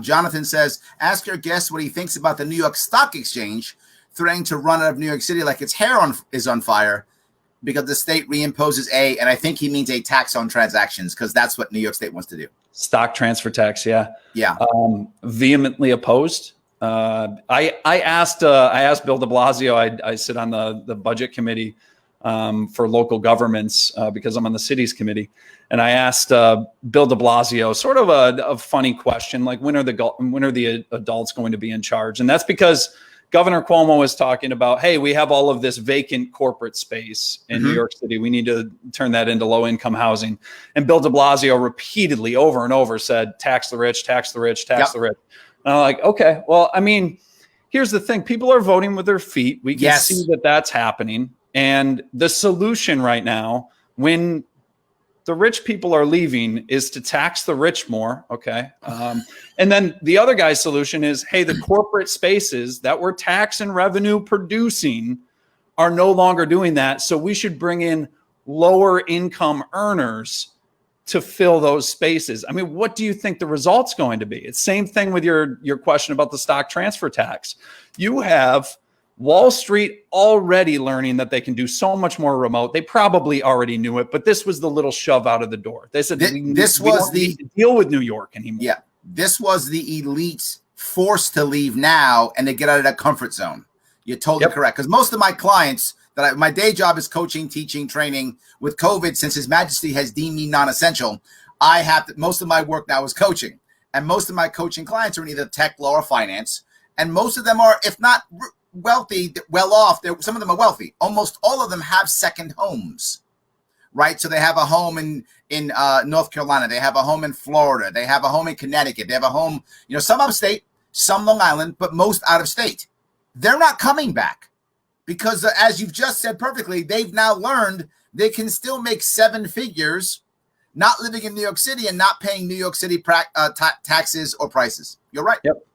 Jonathan says, ask your guest what he thinks about the New York Stock Exchange threatening to run out of New York City like its hair is on fire because the state reimposes and I think he means a tax on transactions because that's what New York State wants to do. Stock transfer tax, yeah. Yeah. Vehemently opposed. I asked Bill de Blasio, I sit on the budget committee for local governments because I'm on the cities committee. And I asked Bill de Blasio sort of a funny question, like when are the adults going to be in charge? And that's because Governor Cuomo was talking about, hey, we have all of this vacant corporate space in New York City. We need to turn that into low-income housing. And Bill de Blasio repeatedly over and over said, tax the rich, tax the rich, tax the rich. And I'm like, okay, well, I mean, here's the thing. People are voting with their feet. We can see that that's happening. And the solution right now, when the rich people are leaving, is to tax the rich more. Okay. And then the other guy's solution is, hey, the corporate spaces that were tax and revenue producing are no longer doing that. So we should bring in lower income earners to fill those spaces. I mean, what do you think the result's going to be? It's same thing with your question about the stock transfer tax. You have Wall Street already learning that they can do so much more remote. They probably already knew it, but this was the little shove out of the door. They said, we don't need to deal with New York anymore. Yeah. This was the elite forced to leave now and to get out of that comfort zone. You're totally correct. Because most of my clients my day job is coaching, teaching, training. With COVID, since His Majesty has deemed me non-essential, most of my work now is coaching. And most of my coaching clients are in either tech, law, or finance. And most of them are, if not wealthy, well off. Some of them are wealthy. Almost all of them have second homes, right? So they have a home in North Carolina. They have a home in Florida. They have a home in Connecticut. They have a home, some upstate, some Long Island, but most out of state. They're not coming back because, as you've just said perfectly, they've now learned they can still make seven figures not living in New York City and not paying New York City taxes or prices. You're right. Yep.